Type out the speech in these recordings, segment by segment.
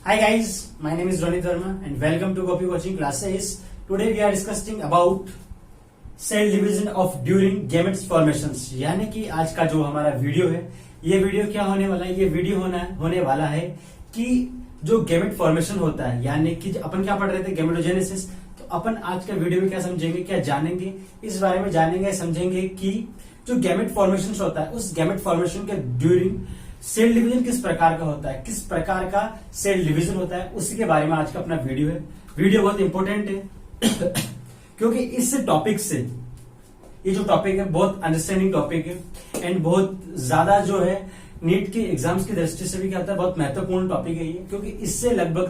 Hi guys, my name is Ronit Verma and welcome to Copy Coaching Classes. Today we are discussing about cell division of during gametes formations. यानी कि आज का जो हमारा video है, ये video क्या होने वाला है? ये वीडियो होने वाला है कि जो गेमेट फॉर्मेशन होता है, यानी कि अपन क्या पढ़ रहे थे गेमेटोजेनेसिस, तो अपन आज का वीडियो में क्या समझेंगे, क्या जानेंगे, इस बारे में जानेंगे, समझेंगे कि जो गेमेट फॉर्मेशन होता है उस गेमेट फॉर्मेशन के ड्यूरिंग सेल डिवीजन किस प्रकार का होता है, किस प्रकार का सेल डिवीजन होता है, उसी के बारे में आज का अपना वीडियो है। वीडियो बहुत इंपॉर्टेंट है क्योंकि इस टॉपिक से, ये जो टॉपिक है बहुत अंडरस्टैंडिंग टॉपिक है एंड बहुत ज्यादा जो है नीट के एग्जाम्स की दृष्टि से भी क्या होता है, बहुत महत्वपूर्ण टॉपिक है ये, क्योंकि इससे लगभग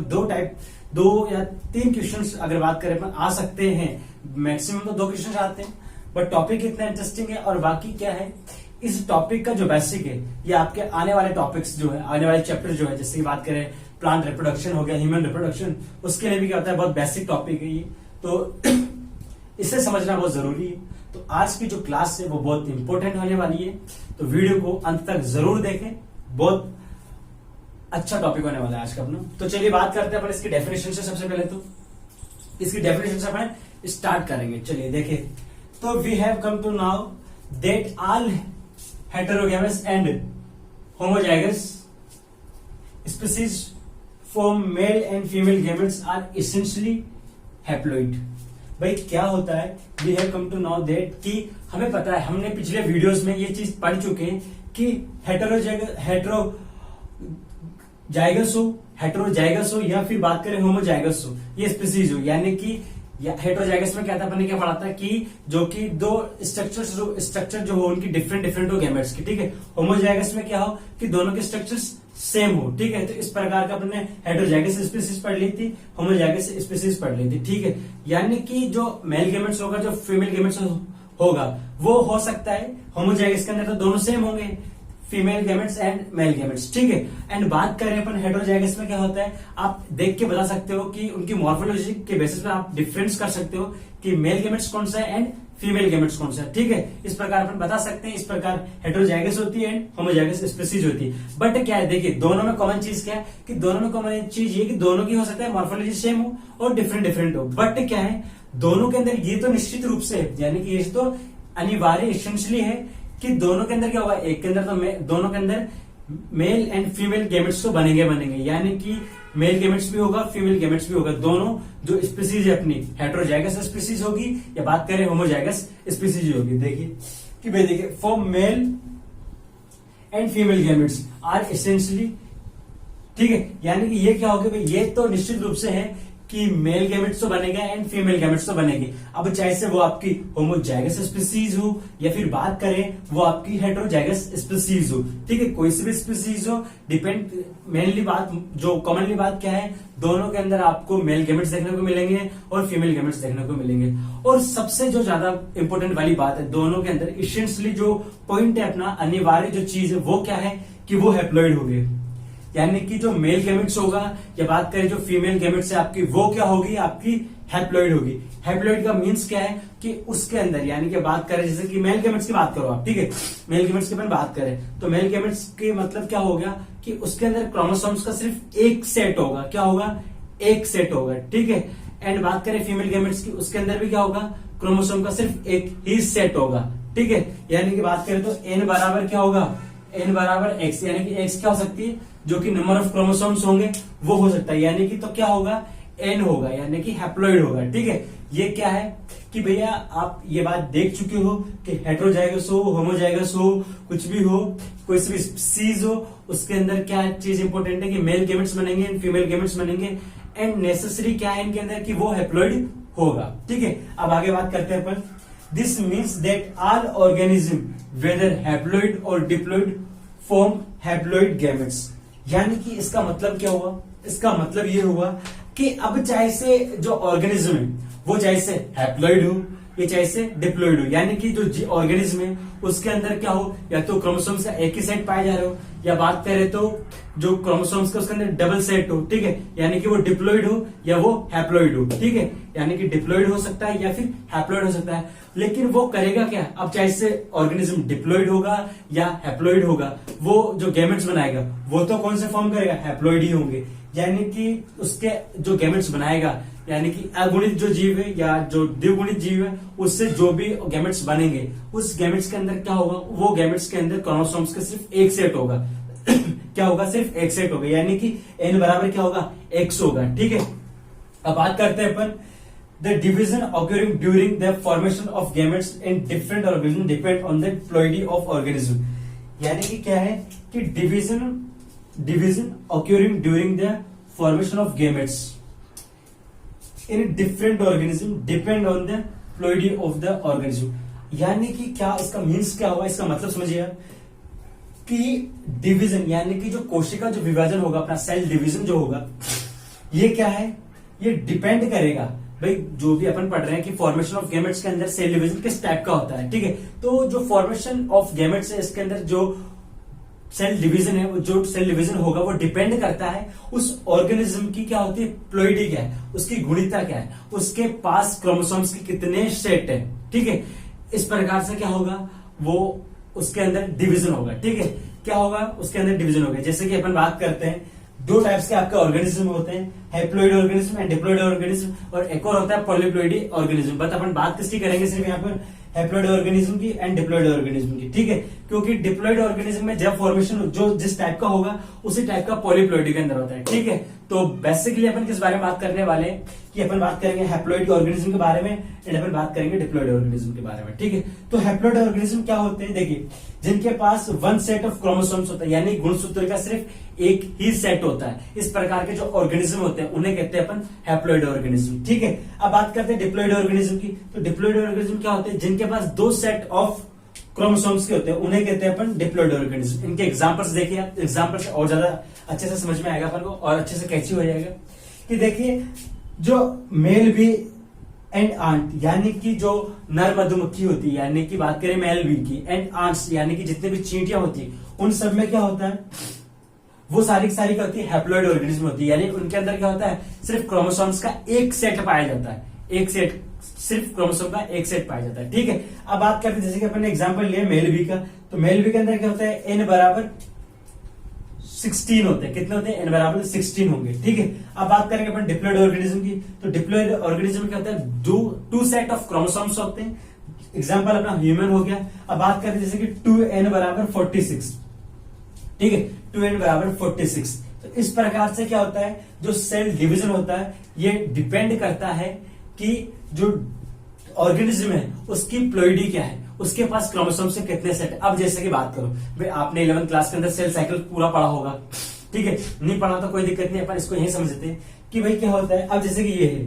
दो या तीन क्वेश्चंस अगर बात करें अपन आ सकते हैं, मैक्सिमम तो 2 क्वेश्चंस आते हैं, बट टॉपिक इतना इंटरेस्टिंग है। और बाकी क्या है, इस टॉपिक का जो बेसिक है ये आपके आने वाले टॉपिक्स जो है, आने वाले चैप्टर जो है, जैसे कि बात करें प्लांट रिप्रोडक्शन हो गया, ह्यूमन रिप्रोडक्शन, उसके लिए भी क्या होता है, बहुत बेसिक टॉपिक है ये, तो इसे समझना बहुत जरूरी है। तो आज की जो क्लास है वो बहुत इंपॉर्टेंट होने वाली है, तो वीडियो को अंत तक जरूर देखें, बहुत अच्छा टॉपिक होने वाला है आज का अपना। तो चलिए बात करते हैं अपन इसकी डेफिनेशन से। सबसे पहले तो इसकी डेफिनेशन से अपन स्टार्ट करेंगे। चलिए देखिए, तो we have come to now that all heterogamous and homozygous species from male and female gametes are essentially haploid। भाई क्या होता है, we have come to know that कि हमें पता है, हमने पिछले वीडियोस में ये चीज पढ़ चुके हैं कि हेटेरोजाइगस हो या फिर बात करें होमोजाइगस हो, ये स्पीसीज हो, यानी कि हेटेरोजाइगस में क्या था, अपने क्या पढ़ा था कि जो कि दो स्ट्रक्चर जो हो उनकी डिफरेंट हो गैमेट्स की, ठीक है। होमोजाइगस में क्या हो कि दोनों के स्ट्रक्चर्स सेम हो, ठीक है। तो इस प्रकार का अपने हेटेरोजाइगस स्पीसीज पढ़ ली थी, होमोजाइगस स्पीसीज पढ़ ली थी, ठीक है। यानी कि जो मेल गैमेट्स होगा, जो फीमेल गैमेट्स होगा, वो हो सकता है होमोजाइगस के अंदर तो दोनों सेम होंगे, female gametes and male gametes, ठीक है। एंड बात करें अपन हेटेरोजाइगस में क्या होता है, आप देख के बता सकते हो कि उनकी मॉर्फोलॉजी के बेसिस पे आप डिफरेंस कर सकते हो कि मेल गैमेट्स कौन सा है एंड फीमेल गैमेट्स कौन सा है, ठीक है। इस प्रकार अपन बता सकते हैं, इस प्रकार हेटेरोजाइगस होती है एंड होमोजाइगस स्पीसीज होती है। बट क्या है, देखिए दोनों में कॉमन चीज क्या है कि दोनों में कॉमन चीज ये कि दोनों की हो सकता है मॉर्फोलॉजी सेम हो और डिफरेंट हो, बट क्या है, दोनों के अंदर ये तो निश्चित रूप से, यानी कि ये तो अनिवार्य एसेंशियली है कि दोनों के अंदर क्या होगा, एक के अंदर तो दोनों के अंदर मेल एंड फीमेल गैमेट्स तो बनेंगे, यानी कि मेल गैमेट्स भी होगा, फीमेल गैमेट्स भी होगा। दोनों जो स्पीसीज है अपनी, हेटेरोजाइगस स्पीसीज होगी या बात करें होमोजाइगस स्पीसीज होगी। देखिए कि भाई देखिए, for male and female gametes are essentially, ठीक है, यानी कि ये क्या होगा भाई, ये तो निश्चित रूप से है कि मेल गैमेट्स तो बनेगा एंड फीमेल गैमेट्स तो बनेगी। अब चाहे से वो आपकी होमोजाइगस स्पीसीज हो या फिर बात करें वो आपकी हेटेरोजाइगस स्पीसीज हो, ठीक है, कोई सी भी स्पीसीज हो, डिपेंड, मेनली बात जो कॉमनली बात क्या है, दोनों के अंदर आपको मेल गैमेट्स देखने को मिलेंगे और फीमेल गैमेट्स देखने को मिलेंगे। और सबसे जो ज्यादा इंपॉर्टेंट वाली बात है, दोनों के अंदर इसेंशियली जो पॉइंट है अपना, अनिवार्य जो चीज है वो क्या है कि वो हैप्लॉइड होंगे, यानी कि जो मेल गैमेट्स होगा या बात करें जो फीमेल गैमेट्स है आपकी, वो क्या होगी, आपकी हैप्लॉइड होगी। हैप्लॉइड का मीन्स क्या है कि उसके अंदर, यानी कि बात करें जैसे कि मेल गैमेट्स की बात करो आप, ठीक है, मेल गैमेट्स की अपन बात करें तो मेल गैमेट्स के मतलब क्या हो गया कि उसके अंदर क्रोमोसोम्स का सिर्फ एक सेट होगा, क्या होगा, एक सेट होगा, ठीक है। एंड बात करें फीमेल गैमेट्स की, उसके अंदर भी क्या होगा, क्रोमोसोम का सिर्फ एक ही सेट होगा, ठीक है। यानी कि बात करें तो n बराबर क्या होगा, n बराबर x, यानी कि x क्या हो सकती है, जो कि नंबर ऑफ क्रोमोसोम्स होंगे वो हो सकता है, यानी कि तो क्या होगा, n होगा, यानी कि हैप्लॉइड होगा, ठीक है। ये क्या है कि भैया आप ये बात देख चुके हो कि हेटेरोजाइगस हो, होमोजाइगस हो, कुछ भी हो, कोई सी भी स्पीसीज हो, उसके अंदर क्या चीज इंपॉर्टेंट है कि मेल गैमेट्स बनेंगे एंड फीमेल गैमेट्स बनेंगे, एंड नेसेसरी क्या है इनके अंदर कि वो हैप्लॉइड होगा, ठीक है। अब आगे बात करते हैं अपन, this means that all organism whether haploid और डिप्लॉइड फॉर्म हैप्लॉइड गैमेट्स। यानी कि इसका मतलब क्या हुआ, इसका मतलब ये हुआ कि अब चाहे से जो ऑर्गेनिज्म है वो चाहे से हैप्लॉइड हो या चाहे से डिप्लॉइड हो, यानी कि जो ऑर्गेनिज्म है उसके अंदर क्या हो, या तो क्रोमोसोम्स का एक ही सेट पाए जा रहे हो, या बात करें तो जो क्रोमोसोम्स का उसके अंदर डबल सेट हो, ठीक है, यानी कि वो डिप्लॉइड हो या वो हैप्लॉइड हो, ठीक है, यानी कि डिप्लॉइड हो सकता है या फिर हैप्लॉइड हो सकता है। लेकिन वो करेगा क्या, अब चाहे से ऑर्गेनिज्म डिप्लॉइड होगा या हैप्लॉइड होगा, वो जो गैमेट्स बनाएगा वो तो कौन से फॉर्म करेगा, हैप्लॉइड ही होंगे। यानी कि उसके जो गैमेट्स बनाएगा, यानी कि अगुणित जो जीव है या जो द्विगुणित जीव है, उससे जो भी गैमेट्स बनेंगे, उस गैमेट्स के अंदर क्या होगा, वो गैमेट्स के अंदर क्रोमोसोम्स का सिर्फ एक सेट होगा। क्या होगा, सिर्फ एक सेट होगा, यानी कि n बराबर क्या होगा, x होगा। ठीक है, अब बात करते हैं अपन the division occurring during the formation of gametes in different organism depend on the ploidy of organism. यानी कि क्या है कि division occurring during the formation of gametes in different organism depend on the ploidy of the organism. यानी कि क्या इसका means क्या होगा, इसका मतलब समझिए कि डिवीजन यानी कि जो कोशिका जो विभाजन होगा, अपना सेल डिवीजन जो होगा, ये क्या है, ये डिपेंड करेगा भाई, जो भी अपन पढ़ रहे हैं कि फॉर्मेशन ऑफ गैमेट्स के अंदर सेल डिवीजन किस टाइप का होता है। ठीक है, तो जो फॉर्मेशन ऑफ गैमेट्स है, इसके अंदर जो सेल डिवीजन है, जो सेल डिवीजन होगा वो डिपेंड करता है उस ऑर्गेनिज्म की क्या होती है, प्लॉइडी क्या है, उसकी गुणिता क्या है, उसके पास क्रोमोसोम्स के कितने सेट है। ठीक है, इस प्रकार से क्या होगा, वो उसके अंदर डिवीजन होगा। ठीक है, क्या होगा, उसके अंदर डिवीजन होगा। जैसे कि अपन बात करते हैं, दो टाइप्स के आपके ऑर्गेनिज्म होते हैं, haploid organism and diploid organism, और एक और होता है पॉलीप्लॉइडी ऑर्गेनिज्म। बट अपन बात किसकी करेंगे, सिर्फ यहाँ पर हैप्लॉइड ऑर्गेनिज्म की एंड डिप्लॉइड ऑर्गेनिज्म की। ठीक है, क्योंकि डिप्लॉइड ऑर्गेनिज्म में जब फॉर्मेशन जो जिस टाइप का होगा उसी टाइप का पॉलीप्लॉइडी के अंदर होता है। ठीक है, तो बेसिकली अपन किस बारे में बात करने वाले हैं कि अपन बात करेंगे हैप्लॉइड ऑर्गेनिज्म के बारे में एंड अपन बात करेंगे डिप्लॉइड ऑर्गेनिज्म के बारे में। ठीक है, तो हैप्लॉइड ऑर्गेनिज्म क्या होते हैं, देखिए जिनके पास वन सेट ऑफ क्रोमोसोम्स होता है, यानी गुणसूत्र का सिर्फ एक ही सेट होता है, इस प्रकार के जो ऑर्गेनिज्म होते हैं उन्हें कहते हैं अपन हैप्लॉइड ऑर्गेनिज्म। ठीक है, अब बात करते हैं डिप्लॉइड ऑर्गेनिज्म की। तो डिप्लॉइड ऑर्गेनिज्म क्या होते हैं, जिनके पास दो सेट ऑफ क्रोमोसोम्स के होते हैं उन्हें कहते हैं अपन डिप्लॉइड ऑर्गेनिज्म। इनके एग्जांपल्स देखिए, एग्जांपल से और ज्यादा अच्छे से समझ में आएगा अपन को और अच्छे से कैची हो जाएगा। कि देखिए जो मेल बी एंड आंट, यानी कि जो नर मधुमक्खी होती है, यानी कि बात करें मेल बी की, एंड आंट्स यानी कि जितने भी चींटियां होती है, उन सब में क्या होता है, वो सारी की सारी क्या होती है, हैप्लॉइड ऑर्गेनिज्म होती है। यानी उनके अंदर क्या होता है, सिर्फ क्रोमोसोम्स का एक सेट पाया जाता है, एक सेट, सिर्फ क्रोमोसोम का एक सेट पाया जाता है। ठीक है, अब बात करते हैं जैसे कि अपन ने एग्जांपल लिया मेल बी का, तो मेल बी के अंदर क्या होता है, एन बराबर 16 होते हैं। कितने होते हैं, एन बराबर 16 होंगे। ठीक है, अब बात करेंगे अपन डिप्लॉइड ऑर्गेनिज्म की। तो डिप्लॉइड ऑर्गेनिज्म क्या होता है, टू सेट ऑफ क्रोमोसोम्स होते हैं। एग्जांपल अपना ह्यूमन हो गया। अब बात करें जैसे कि 2n बराबर 46। ठीक है, 2n बराबर 46। तो इस प्रकार से क्या होता है, जो सेल डिवीजन होता है ये डिपेंड करता है कि जो ऑर्गेनिज्म है उसकी प्लॉइडी क्या है, उसके पास क्रोमोसोम से कितने सेट। अब जैसे कि बात करो भाई, आपने 11th क्लास के अंदर सेल साइकिल पूरा पढ़ा होगा। ठीक है, नहीं पढ़ा तो कोई दिक्कत नहीं, अपन इसको यही समझते हैं कि भाई क्या होता है। अब जैसे कि ये है,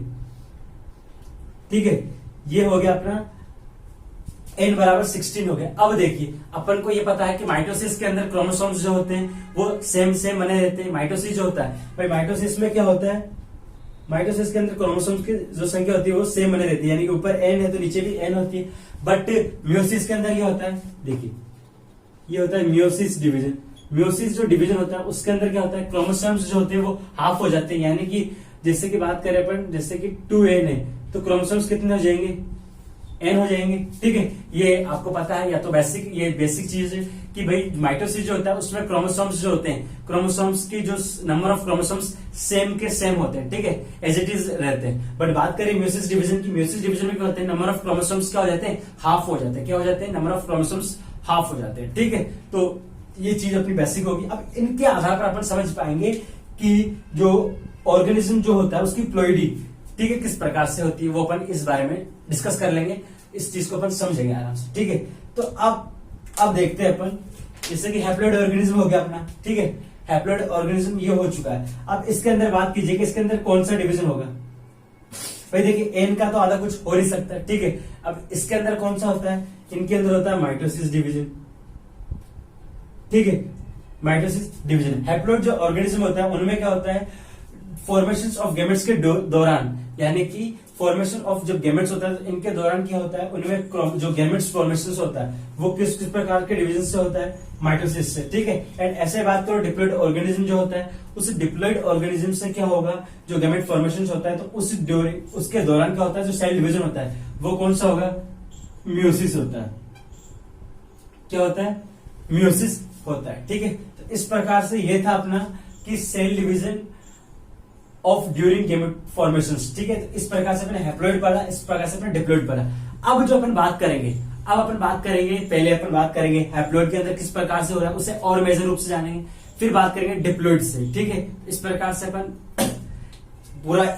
ठीक है, ये हो गया अपना n बराबर 16 हो गया। अब देखिए अपन को ये पता है कि माइटोसिस के अंदर क्रोमोसोम्स जो होते हैं वो सेम बने रहते हैं। माइटोसिस जो होता है भाई, माइटोसिस में क्या होता है, माइटोसिस के अंदर क्रोमोसोम्स की जो संख्या होती है वो सेम बने रहती है, यानी कि ऊपर n है तो नीचे भी n होती है। बट म्योसिस के अंदर क्या होता है, देखिए ये होता है म्योसिस डिवीजन। म्योसिस जो डिवीजन होता है उसके अंदर क्या होता है, क्रोमोसोम्स जो होते हैं वो हाफ हो जाते हैं, यानी कि जैसे कि बात करें अपन, जैसे कि 2n है तो क्रोमोसोम्स कितने हो जाएंगे, n हो जाएंगे। ठीक है, ये आपको पता है, या तो बेसिक चीज है कि भाई माइटोसिस जो होता है उसमें क्रोमोसोम्स जो होते हैं, क्रोमोसोम्स की जो नंबर ऑफ क्रोमोसोम्स सेम के सेम होते हैं। ठीक है, एज इट इज रहते हैं। बट बात करें म्योसिस डिवीजन की, म्योसिस डिवीजन में क्या होते हैं, नंबर ऑफ क्रोमोसोम्स क्या हो जाते हैं, हाफ हो जाते हैं। क्या हो जाते हैं, नंबर ऑफ क्रोमोसोम्स हाफ हो जाते हैं। ठीक है, तो ये चीज अपनी बेसिक होगी। अब इनके आधार पर अपन समझ पाएंगे कि जो ऑर्गेनिज्म जो होता है उसकी प्लॉइडी, ठीक है, किस प्रकार से होती है, वो अपन इस बारे में डिस्कस कर लेंगे, इस चीज को अपन समझेंगे आराम से। ठीक है, तो अब देखते हैं अपन, जैसे कि हैप्लॉइड ऑर्गेनिज्म हो गया अपना। ठीक है, हैप्लॉइड ऑर्गेनिज्म ये हो चुका है। अब इसके अंदर बात कीजिए कि इसके अंदर कौन सा डिवीजन होगा। भाई देखिए एन का तो आधा कुछ हो नहीं सकता। ठीक है, अब इसके अंदर कौन सा होता है, इनके अंदर होता है माइटोसिस डिवीजन। ठीक है, माइटोसिस डिवीजन। हैप्लॉइड जो ऑर्गेनिज्म होता है उनमें क्या होता है, फॉर्मेशन ऑफ गैमेट्स के दौरान, यानी कि फॉर्मेशन ऑफ जब गैमेट्स होता है इनके दौरान क्या होता है, उनमें जो गैमेट्स फॉर्मेशन होता है वो किस किस प्रकार के डिवीजन से होता है, माइटोसिस से। ठीक है, एंड ऐसे बात करो डिप्लॉइड ऑर्गेनिज्म जो होता है, उस डिप्लॉइड ऑर्गेनिज्म से क्या होगा, जो गैमेट फॉर्मेशन होता है तो उसके दौरान क्या होता है, जो सेल डिवीजन होता है वो कौन सा होगा, म्योसिस होता है। क्या होता है, म्योसिस होता है। ठीक है, तो इस प्रकार से ये था अपना कि cell division of during gamete formation. ठीक है, तो इस प्रकार से अपने हैप्लॉइड पढ़ा, इस प्रकार से अपने डिप्लॉइड पढ़ा। अब जो अपन बात करेंगे, पहले अपन बात करेंगे हैप्लॉइड के अंदर किस प्रकार से हो रहा है, उसे और मेजर रूप से जानेंगे, फिर बात करेंगे डिप्लॉइड से। ठीक है, इस प्रकार से अपन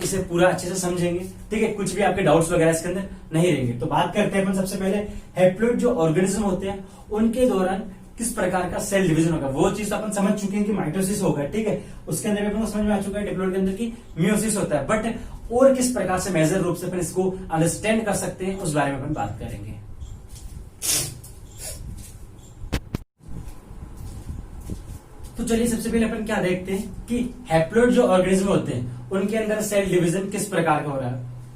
इसे पूरा अच्छे से समझेंगे। ठीक है, कुछ भी आपके डाउट्स वगैरह इसके अंदर नहीं रहेंगे। तो बात करते हैं अपन सबसे पहले हैप्लॉइड जो ऑर्गेनिज्म होते हैं उनके दौरान किस प्रकार का सेल डिवीजन होगा। वो चीज अपन समझ चुके हैं कि माइटोसिस होगा। ठीक है, उसके अंदर अपन को समझ में आ चुका है डिप्लॉइड के अंदर की मियोसिस होता है। बट और किस प्रकार से मेजर रूप से अपन इसको अंडरस्टैंड कर सकते हैं, उस बारे में अपन बात करेंगे। तो चलिए सबसे पहले अपन क्या देखते हैं कि हैप्लॉइड जो ऑर्गेनिज्म होते हैं उनके अंदर सेल डिवीजन किस प्रकार का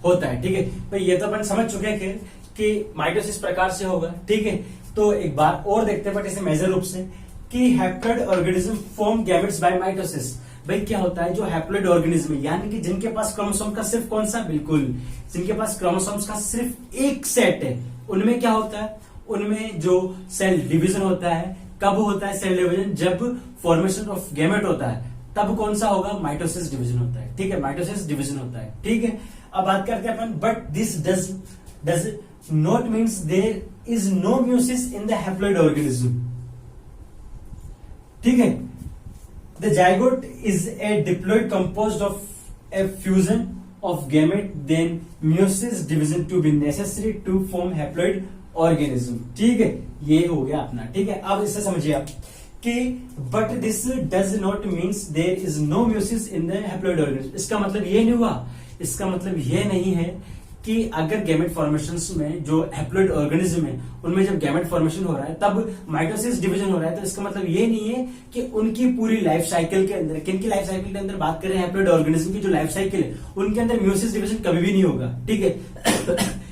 होता है। ठीक है, तो ये तो अपन समझ चुके हैं कि माइटोसिस प्रकार से होगा। ठीक है, तो एक बार और देखते हैं बट इसे मेजर रूप से कि haploid organism form gametes by mitosis. भाई क्या होता है, जो हैप्लॉइड ऑर्गेनिज्म यानी कि जिनके पास क्रोमोसोम का सिर्फ कौन सा, बिल्कुल जिनके पास क्रोमोसोम्स का सिर्फ एक सेट है, उनमें क्या होता है, उनमें जो सेल डिवीजन होता है, कब होता है सेल डिवीजन, जब फॉर्मेशन ऑफ गैमेट होता है, तब कौन सा होगा, माइटोसिस डिवीजन होता है। ठीक है, माइटोसिस डिवीजन होता है। ठीक है, अब बात करते हैं अपन, but this does not means there is no meiosis in the haploid organism. ठीक है, the zygote is a diploid composed of a fusion of gamete, then meiosis division to be necessary to form haploid organism. ठीक है, ये हो गया अपना। ठीक है, अब इसे समझिए आप कि but this does not means there is no meiosis in the haploid organism. इसका मतलब ये नहीं हुआ, इसका मतलब ये नहीं है कि अगर गैमेट फॉर्मेशंस में जो हैप्लॉइड ऑर्गेनिज्म है उनमें जब गैमेट फॉर्मेशन हो रहा है तब माइटोसिस डिवीजन हो रहा है, तो इसका मतलब ये नहीं है कि उनकी पूरी लाइफ साइकिल के अंदर, किनकी लाइफ साइकिल के अंदर बात करें, हैप्लॉइड ऑर्गेनिज्म की जो लाइफ साइकिल है उनके अंदर म्यूसिस डिवीजन कभी भी नहीं होगा। ठीक है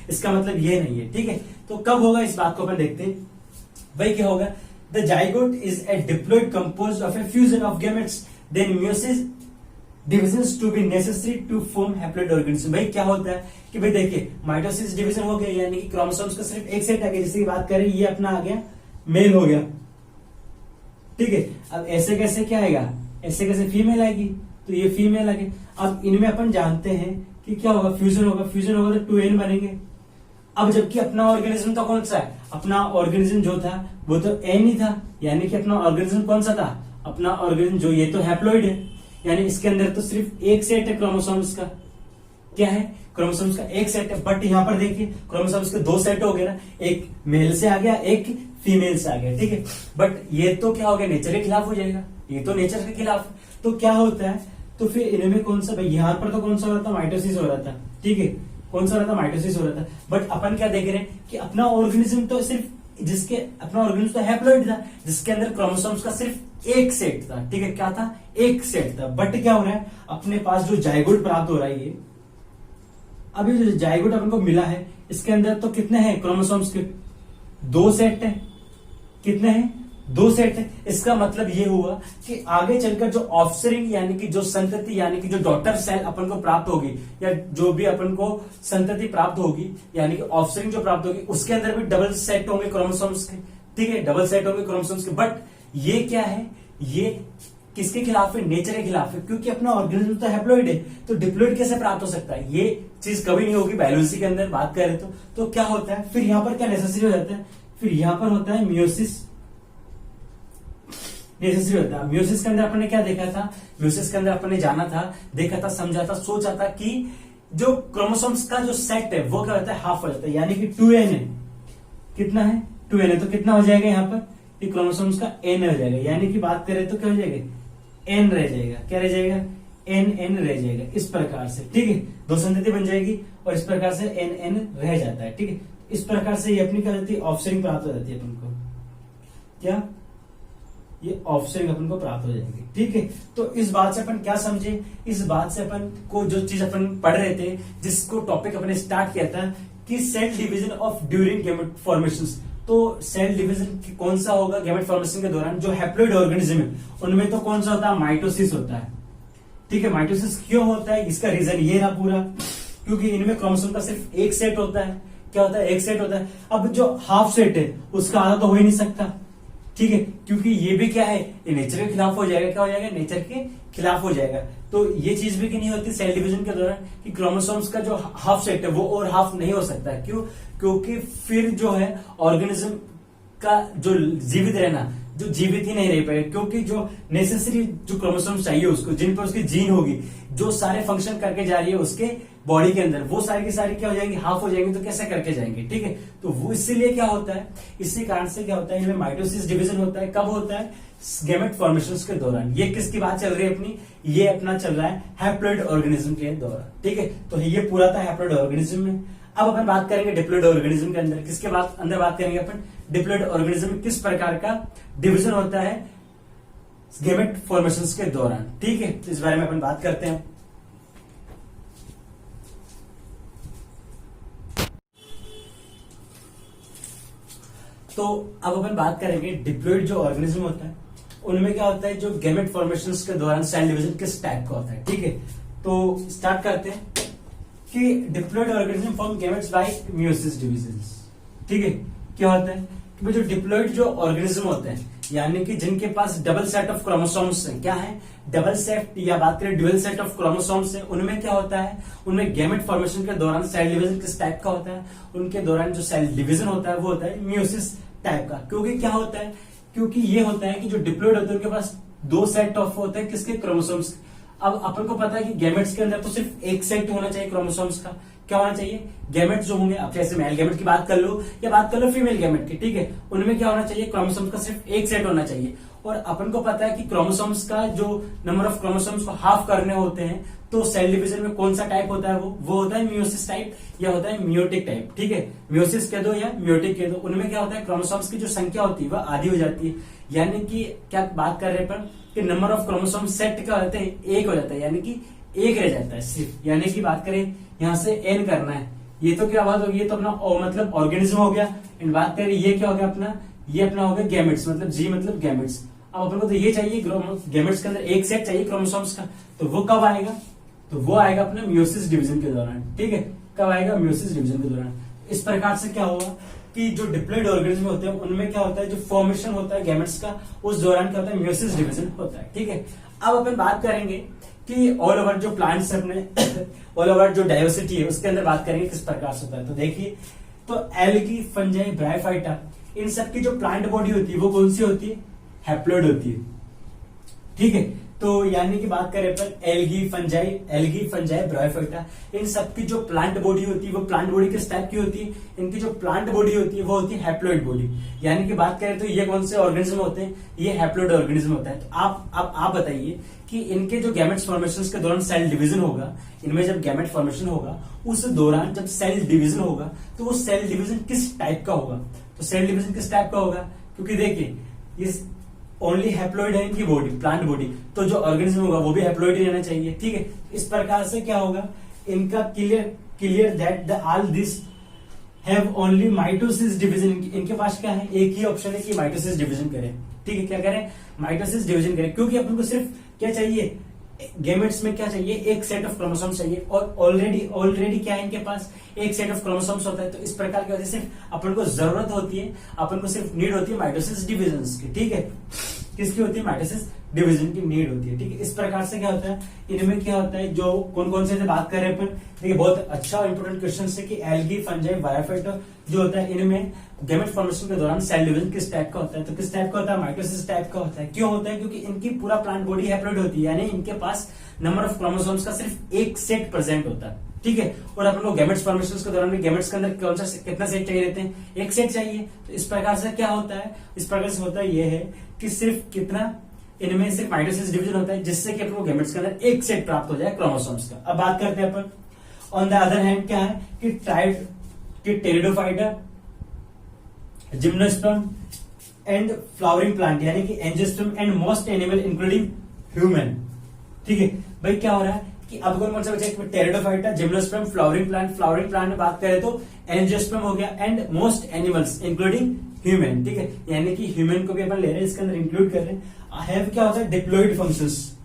इसका मतलब ये नहीं है। ठीक है, तो कब होगा इस बात को अपन देखते हैं। भाई क्या होगा, the zygote is a diploid composed of a fusion of gametes, then meiosis divisions to be necessary to form haploid organism. भाई क्या होता है कि भाई देखिए माइटोसिस डिवीजन हो गया यानी कि क्रोमोसोम्स का सिर्फ एक सेट आ गया, जिसकी बात करें ये अपना आ गया मेल हो गया। ठीक है, अब ऐसे कैसे क्या आएगा, ऐसे कैसे फीमेल आएगी, तो ये फीमेल आ गई। अब इनमें अपन जानते हैं कि क्या होगा, फ्यूजन होगा, फ्यूजन होगा तो 2n बनेंगे। अब जबकि अपना ऑर्गेनिज्म तो कौन सा है, अपना ऑर्गेनिज्म जो था वो तो n ही था, यानी कि अपना ऑर्गेनिज्म कौन सा था, अपना ऑर्गेनिज्म जो ये तो हैप्लॉइड है, यानी इसके अंदर तो सिर्फ एक सेट है क्रोमोसोम्स का। क्या है, क्रोमोसोम्स का एक सेट है। बट यहां पर देखिए क्रोमोसोम्स के दो सेट हो गए ना, एक मेल से आ गया, एक फीमेल से आ गया। ठीक है, बट ये तो क्या हो गया, नेचर के खिलाफ हो जाएगा, ये तो नेचर के खिलाफ। तो क्या होता है, तो फिर इनमें कौन सा, भाई यहां पर तो कौन सा हो रहा था, माइटोसिस हो रहा था। ठीक है, कौन सा हो रहा था, माइटोसिस हो रहा था। बट अपन क्या देख रहे हैं कि अपना ऑर्गेनिज्म तो सिर्फ जिसके अपना ऑर्गेनिज्म तो हैप्लॉइड था, जिसके अंदर क्रोमोसोम्स का सिर्फ एक सेट था। ठीक है, क्या था, एक सेट था। बट क्या हो रहा है, अपने पास जो जाइगोट प्राप्त हो रहा है, ये अभी जो जाइगोट अपन को मिला है इसके अंदर तो कितने हैं क्रोमोसोम्स के, दो सेट है। कितने हैं, दो सेट है। इसका मतलब ये हुआ कि आगे चलकर जो ऑफस्प्रिंग यानी कि जो संतति यानी कि जो डॉटर सेल अपन को प्राप्त होगी, या जो भी अपन को संतति प्राप्त होगी यानी कि ऑफस्प्रिंग जो प्राप्त होगी, उसके अंदर भी डबल सेट होंगे क्रोमोसोम्स के। ठीक है, डबल सेट होंगे क्रोमोसोम्स के। बट ये क्या है, ये किसके खिलाफ है, नेचर के खिलाफ है, क्योंकि अपना ऑर्गेनिज्म तो हैप्लॉइड है, तो डिप्लॉइड कैसे प्राप्त हो सकता है, ये चीज कभी नहीं होगी बायोलॉजी के अंदर बात करें तो क्या होता है, फिर यहां पर क्या नेसेसरी हो जाता है, फिर यहां पर होता है मियोसिस नेसेसरी होता है। म्यूसिस के अंदर अपन ने क्या देखा था, म्यूसिस के अंदर अपन ने जाना था, देखा था, समझा था, सोचा था कि जो क्रोमोसोम्स का जो सेट है वो क्या होता है, हाफ हो जाता है, यानी कि 2n है। कितना है, 2n है, तो कितना हो जाएगा यहाँ पर, ये क्रोमोसोम्स का n हो जाएगा, यानी कि बात करें तो क्या हो जाएगा, n रह जाएगा। क्या रह जाएगा, n रह जाएगा इस प्रकार से। ठीक है, दो संतति बन जाएगी और इस प्रकार से n रह जाता है। ठीक है, इस प्रकार से ये अपनी क्या जाती है, ऑफस्प्रिंग प्राप्त हो जाती है अपन को। क्या, ये ऑफस्प्रिंग अपन को प्राप्त हो जाएगी। ठीक है, तो इस बात से अपन क्या समझे, इस बात से अपन को जो चीज अपन पढ़ रहे थे, जिसको टॉपिक अपन स्टार्ट किया था कि cell division of during gamete formations, तो सेल डिवीजन कौन सा होगा गैमेट फॉर्मेशन के दौरान, जो हैप्लॉइड ऑर्गेनिज्म है उनमें तो कौन सा होता है, माइटोसिस होता है। ठीक है, माइटोसिस क्यों होता है, इसका रीजन ये रहा पूरा, क्योंकि इनमें क्रोमोसोम का सिर्फ एक सेट होता है। क्या होता है, एक सेट होता है। अब जो हाफ सेट है उसका आधा तो हो ही नहीं सकता, ठीक है, क्योंकि ये भी क्या है, ये नेचर के खिलाफ हो जाएगा, क्या हो जाएगा, नेचर के खिलाफ हो जाएगा। तो ये चीज भी कि नहीं होती सेल डिवीजन के दौरान कि क्रोमोसोम्स का जो हाफ सेट है वो और हाफ नहीं हो सकता। क्यों? क्योंकि फिर जो है ऑर्गेनिज्म का जो जीवित रहना, जो जीवित ही नहीं रह पाएगा, क्योंकि जो नेसेसरी जो क्रोमोसोम चाहिए उसको, जिन पर उसकी जीन होगी, जो सारे फंक्शन करके जा रही है उसके बॉडी के अंदर, वो सारी की सारी क्या हो जाएंगी, हाफ हो जाएंगे। तो कैसे करके जाएंगे, ठीक है। तो वो इसीलिए क्या होता है, इसी कारण से क्या होता है, इनमें माइटोसिस डिवीजन होता है। कब होता है? गैमेट फॉर्मेशन के दौरान। ये किसकी बात चल रही है अपनी? ये अपना चल रहा है हैप्लॉइड ऑर्गेनिज्म के दौरान, ठीक है। तो ये पूरा था हैप्लॉइड ऑर्गेनिज्म में। अब अपन बात करेंगे डिप्लॉइड ऑर्गेनिज्म के अंदर, किसके अंदर बात करेंगे अपन, डिप्लॉइड ऑर्गेनिज्म में किस प्रकार का डिवीजन होता है गैमेट फॉर्मेशन के दौरान, ठीक है। तो इस बारे में अपन बात करते हैं। तो अब अपन बात करेंगे डिप्लॉइड जो ऑर्गेनिज्म होता है उनमें क्या होता है, जो गैमेट फॉर्मेशन के दौरान सेल डिवीजन किस टाइप का होता है, ठीक है। तो स्टार्ट करते हैं कि diploid organism form gametes bye meiosis division, ठीक है। क्या होता है कि जो डिप्लॉइड जो ऑर्गेनिज्म होते हैं, यानी कि जिनके पास डबल सेट ऑफ क्रोमोसोम्स है, क्या है, डबल सेट या बात करें ड्यूअल सेट ऑफ क्रोमोसोम्स है, उनमें क्या होता है, उनमें गैमेट फॉर्मेशन के दौरान सेल डिवीजन किस टाइप का होता है, उनके दौरान जो सेल डिवीजन होता है वो होता है मियोसिस टाइप का। क्योंकि क्या होता है, क्योंकि ये होता है कि जो डिप्लॉइड होते हैं उनके पास दो सेट ऑफ होते हैं किसके, क्रोमोसोम्स। अब अपन को पता है कि गैमेट्स के अंदर तो सिर्फ एक सेट होना चाहिए क्रोमोसोम्स का। क्या होना चाहिए, गैमेट जो होंगे, अब जैसे मेल गैमेट की बात कर लो या बात कर लो फीमेल गैमेट की, ठीक है, उनमें क्या होना चाहिए, क्रोमोसोम्स का सिर्फ एक सेट होना चाहिए। और अपन को पता है कि क्रोमोसोम्स का जो नंबर ऑफ क्रोमोसोम्स को हाफ करने होते हैं, तो सेल डिवीजन में कौन सा टाइप होता है, वो होता है मियोसिस टाइप या होता है मियोटिक टाइप, ठीक है। मियोसिस कह दो या मियोटिक कह दो, उनमें क्या होता है, क्रोमोसोम्स की जो संख्या होती है वह आधी हो जाती है। यानी कि क्या बात कर रहे हैं अपन कि नंबर ऑफ क्रोमोसोम सेट क्या होते हैं, एक हो जाता है, यानी कि एक रह जाता है सिर्फ। यानी कि बात करें यहां से एन करना है, ये तो क्या बात होगी, ये तो अपना मतलब ऑर्गेनिज्म हो गया। एंड बात करें ये क्या हो गया अपना, ये अपना हो गया गैमेट्स, मतलब जी मतलब गैमेट्स। अब अपन को तो ये चाहिए, गैमेट्स के अंदर एक सेट चाहिए क्रोमोसोम्स का, तो वो कब आएगा, तो वो आएगा अपना मियोसिस डिवीजन के दौरान, ठीक है। कब आएगा, मियोसिस डिवीजन के दौरान। इस प्रकार से क्या होगा कि जो डिप्लॉइड ऑर्गेनिज्म होते हैं उनमें क्या होता है, जो फॉर्मेशन होता है गैमेट्स का, उस दौरान क्या होता है, मियोसिस डिवीजन होता है, ठीक है। अब अपन बात करेंगे कि ऑल ओवर जो प्लांट्स अपने ऑल ओवर जो डाइवर्सिटी है उसके अंदर बात करेंगे किस प्रकार से होता है। तो देखिए, तो एल्गी, फंजाई, ब्रायोफाइटा, इन सब की जो प्लांट बॉडी होती है वो कौन सी होती है, हैप्लॉइड होती है, ठीक है। तो यानी कि बात करें पर एल्गी, फंजाई, ब्रायोफाइटा, इन सब की जो प्लांट बॉडी होती है वो प्लांट बॉडी किस टाइप की होती है, इनकी जो प्लांट बॉडी होती है वो होती है हैप्लॉइड बॉडी। यानी कि बात करें तो ये कौन से ऑर्गेनिज्म होते हैं, ये हैप्लॉइड ऑर्गेनिज्म होता है। तो आप बताइए कि इनके जो गैमेट्स फॉर्मेशन के दौरान सेल डिवीजन होगा, इनमें जब गैमेट फॉर्मेशन होगा उस दौरान जब सेल डिवीजन होगा तो वो सेल डिवीजन किस टाइप का होगा, तो सेल डिवीजन किस टाइप का होगा, क्योंकि देखिए इस ओनली हैप्लॉइड है इनकी बॉडी, प्लांट बॉडी, तो जो ऑर्गेनिज्म होगा वो भी हैप्लॉइड ही रहना चाहिए, ठीक है। इस प्रकार से क्या होगा, इनका clear that the all this have only mitosis division. इनके पास क्या है, एक ही ऑप्शन है कि माइटोसिस डिवीजन करें, ठीक है। क्या करें, माइटोसिस डिवीजन करें, क्योंकि अपन को सिर्फ क्या चाहिए, गैमेट्स में क्या चाहिए, एक सेट ऑफ क्रोमोसोम्स चाहिए, और ऑलरेडी क्या है इनके पास, एक सेट ऑफ क्रोमोसोम्स होता है। तो इस प्रकार की वजह से सिर्फ अपन को जरूरत होती है, अपन को सिर्फ नीड होती है माइटोसिस डिवीजन की, ठीक है। किसकी होती है, माइटोसिस डिवीजन की नीड होती है, ठीक है। इस प्रकार से क्या होता है, इनमें क्या होता है, जो कौन कौन से बात कर रहे हैं अपन, देखिए बहुत अच्छा इंपोर्टेंट क्वेश्चन है कि एल्गी, फंजाई, ब्रायोफाइटा जो होता है, इनमें गैमेट फॉर्मेशन के दौरान सेल डिवीजन किस टाइप का होता है, तो किस टाइप का होता है, माइटोसिस टाइप का होता है। क्यों होता है, क्योंकि इनकी पूरा प्लांट बॉडी हैप्लॉइड होती है, यानी इनके पास नंबर ऑफ क्रोमोसोम्स का सिर्फ एक सेट प्रेजेंट होता है, ठीक है। और अपन को गैमेट्स फॉर्मेशन के दौरान गैमेट्स के अंदर कौन सा कितना सेट चाहिए रहते हैं, एक सेट चाहिए। तो इस प्रकार से क्या होता है, इस प्रकार से होता है ये है कि सिर्फ कितना, इनमें सिर्फ माइटोसिस डिवीजन होता है, जिससे कि अपन को गैमेट्स के अंदर एक सेट प्राप्त हो जाए क्रोमोसोम्स का। अब बात करते हैं अपन ऑन द अदर हैंड क्या है कि pteridophyta, gymnosperm and flowering plant, यानी कि angiosperm and most animal including human, ठीक है। भाई क्या हो रहा है कि अब कौन सा बचा, टेरिडोफाइटा, जिम्नोस्पर्म, फ्लावरिंग प्लांट में बात करें तो एंजियोस्पर्म हो गया and most animals including human, ठीक है। यानी कि ह्यूमन को भी अपन ले रहे हैं, इसके अंदर इंक्लूड कर रहे हैं। हैव क्या होता है, डिप्लॉइड फंक्शंस,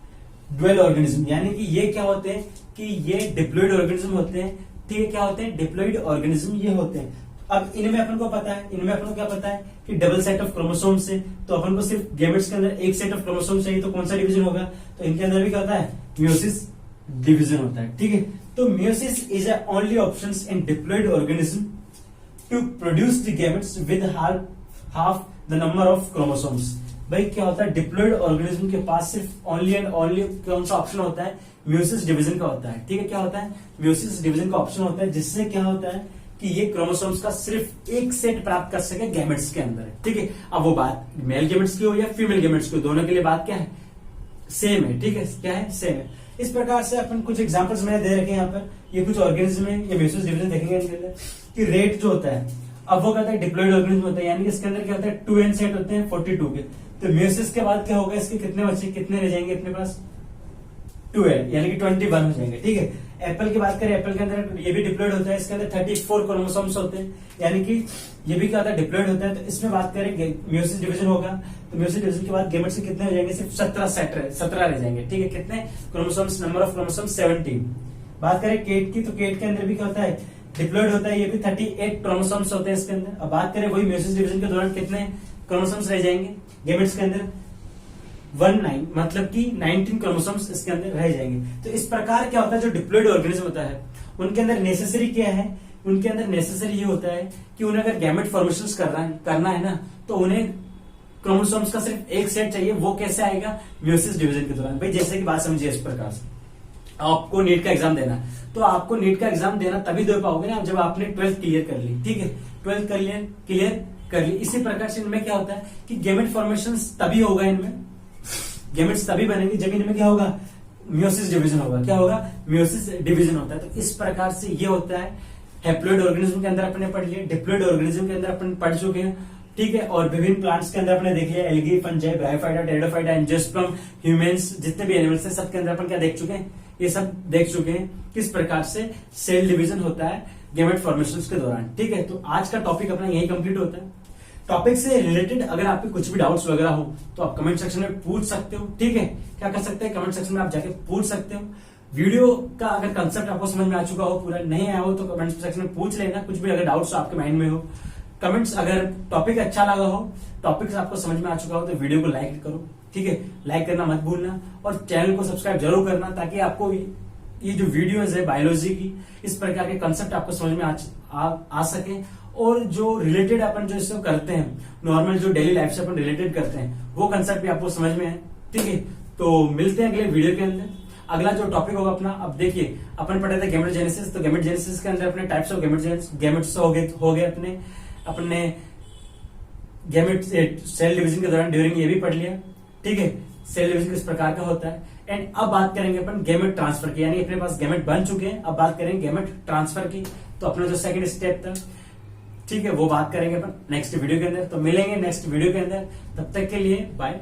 ड्वेल ऑर्गेनिज्म, यानी कि ये क्या होते हैं कि ये डिप्लॉइड ऑर्गेनिज्म होते हैं, ठीक है। क्या होते हैं, डिप्लॉइड ऑर्गेनिज्म ये होते हैं। अब इनमें अपन को पता है, इनमें अपन को क्या पता है कि डबल सेट ऑफ क्रोमोसोम्स है, तो अपन को सिर्फ गैमेट्स के अंदर एक सेट ऑफ क्रोमोसोम चाहिए, तो कौन सा डिवीजन होगा, तो इनके अंदर भी क्या होता है, मियोसिस डिवीजन होता है। ठीक है, तो meiosis is a only option in diploid organism to produce the gametes with half the number of chromosomes. भाई क्या होता है, डिप्लॉयड ऑर्गेनिज्म के पास सिर्फ ओनली एंड ओनली कौन सा ऑप्शन होता है, मियोसिस डिवीजन का होता है। ठीक है, क्या होता है, मियोसिस डिवीजन का ऑप्शन होता है, जिससे क्या होता है कि ये क्रोमोसोम्स का सिर्फ एक सेट प्राप्त कर सके गैमेट्स के अंदर। ठीक है, अब वो बात मेल गैमेट्स की हो या फीमेल गैमेट्स की हो, दोनों के लिए बात क्या है, सेम है। ठीक है, क्या है, सेम है। इस प्रकार से अपन कुछ एग्जांपल्स मैंने दे रखे हैं यहाँ पर, ये कुछ ऑर्गेनिज्म है, ये मियोसिस डिवीजन देखेंगे इनके अंदर कि रेट जो होता है, अब वो कहता है डिप्लॉयड ऑर्गेनिज्म होता है, यानी इसके अंदर क्या होता है 2n सेट होते हैं 42 के, तो मियोसिस के बाद क्या होगा, इसके कितने बच्चे कितने रह जाएंगे अपने पास, 12 यानी कि 21 हो जाएंगे। ठीक है, एप्पल की बात करें, एप्पल के अंदर ये भी डिप्लॉयड होता है, इसके अंदर 34 क्रोमोसोम्स होते हैं, यानी कि ये भी क्या होता है, डिप्लॉयड होता है। तो इसमें बात करें मियोसिस डिवीजन होगा, तो मियोसिस डिवीजन के बाद गैमेट्स से कितने हो जाएंगे, सिर्फ 17 रह जाएंगे। ठीक है, कितने क्रोमोसोम्स, नंबर ऑफ क्रोमोसोम्स 17। बात करें केट की, तो केट के अंदर भी क्या होता है, डिप्लॉयड होता है, ये भी 38 क्रोमोसोम्स होते हैं इसके अंदर। अब बात करें वही मियोसिस डिवीजन के दौरान कितने क्रोमोसोम्स रह जाएंगे गैमेट्स के अंदर, 19, मतलब कि 19 क्रोमोसोम्स इसके अंदर रह जाएंगे। तो इस प्रकार क्या होता है, जो डिप्लॉयड ऑर्गेनिज्म होता है उनके अंदर नेसेसरी क्या है, उनके अंदर नेसेसरी ये होता है कि उन्हें अगर गैमेट फॉर्मेशन करना है ना, तो उन्हें क्रोमोसोम्स का सिर्फ एक सेट चाहिए। वो कैसे आएगा, मियोसिस डिवीजन के दौरान। भाई जैसे कि बात समझिए, इस प्रकार से आपको नीट का एग्जाम देना है, तो आपको नीट का एग्जाम देना तभी दे पाओगे ना जब आपने 12th क्लियर कर ली। ठीक है, 12th क्लियर कर ली। इसी प्रकार से इनमें क्या होता है कि गैमेट फॉर्मेशन तभी होगा, इनमें गैमेट्स तभी बनेंगे जब इनमें क्या होगा, मियोसिस डिवीजन होगा। क्या होगा, मियोसिस डिवीजन होता है। तो इस प्रकार से ये होता है। हैप्लॉइड ऑर्गेनिज्म के अंदर अपने पढ़ लिया, डिप्लॉयड ऑर्गेनिज्म के अंदर अपन पढ़ चुके हैं। ठीक है, और विभिन्न प्लांट्स के अंदर अपने देख लिया, algae, fungi, bryophyta, pteridophyta, angiosperm, humans, जितने भी एनिमल्स हैं सबके अंदर अपन क्या देख चुके हैं, ये सब देख चुके हैं किस प्रकार से सेल डिवीजन होता है गैमेट फॉर्मेशन के दौरान। ठीक है, तो आज का टॉपिक अपना यही कंप्लीट होता है। टॉपिक से रिलेटेड अगर आपके कुछ भी डाउट्स वगैरह हो तो आप कमेंट सेक्शन में पूछ सकते हो। ठीक है, क्या कर सकते हैं, कमेंट सेक्शन में आप जाके पूछ सकते हो। वीडियो का अगर कंसेप्ट आपको समझ में आ चुका हो, पूरा नहीं आया हो, तो कमेंट सेक्शन में पूछ लेना। कुछ भी अगर डाउट्स आपके माइंड में हो, कमेंट्स, अगर टॉपिक अच्छा लगा हो, टॉपिक आपको समझ में आ चुका हो, तो वीडियो को लाइक करो। ठीक है, लाइक करना मत भूलना, और चैनल को सब्सक्राइब जरूर करना, ताकि आपको ये जो वीडियोज है बायोलॉजी की, इस प्रकार के कंसेप्ट आपको समझ में आ सके। और जो रिलेटेड अपन जो इससे करते हैं, नॉर्मल जो डेली लाइफ से अपन रिलेटेड करते हैं, वो कंसेप्ट भी आपको समझ में है। ठीक है, तो मिलते हैं अगले वीडियो के अंदर। अगला जो टॉपिक होगा अपना, अब देखिए अपन पढ़े थे गैमेटोजेनेसिस, तो गैमेटोजेनेसिस के अंदर अपने टाइप्स ऑफ गैमेट्स हो गए अपने गैमेट सेल डिवीजन के दौरान ड्यूरिंग ये भी पढ़ लिया। ठीक है, सेल डिवीजन किस प्रकार का होता है। एंड अब बात करेंगे अपन गैमेट ट्रांसफर की, यानी अपने पास गैमेट बन चुके हैं, अब बात करेंगे गैमेट ट्रांसफर की। तो अपना जो सेकंड स्टेप था, ठीक है, वो बात करेंगे अपन नेक्स्ट वीडियो के अंदर। तो मिलेंगे नेक्स्ट वीडियो के अंदर, तब तक के लिए बाय।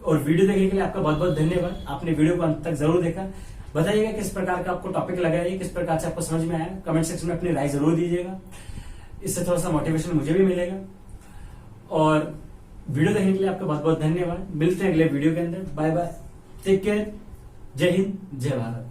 और वीडियो देखने के लिए आपका बहुत बहुत धन्यवाद। आपने वीडियो को अंत तक जरूर देखा। बताइएगा किस प्रकार का आपको टॉपिक लगा है, किस प्रकार से आपको समझ में आया। कमेंट सेक्शन में अपनी राय जरूर दीजिएगा, इससे थोड़ा सा मोटिवेशन मुझे भी मिलेगा। और वीडियो देखने के लिए आपका बहुत बहुत धन्यवाद। मिलते हैं अगले वीडियो के अंदर। बाय बाय, टेक केयर, जय हिंद, जय भारत।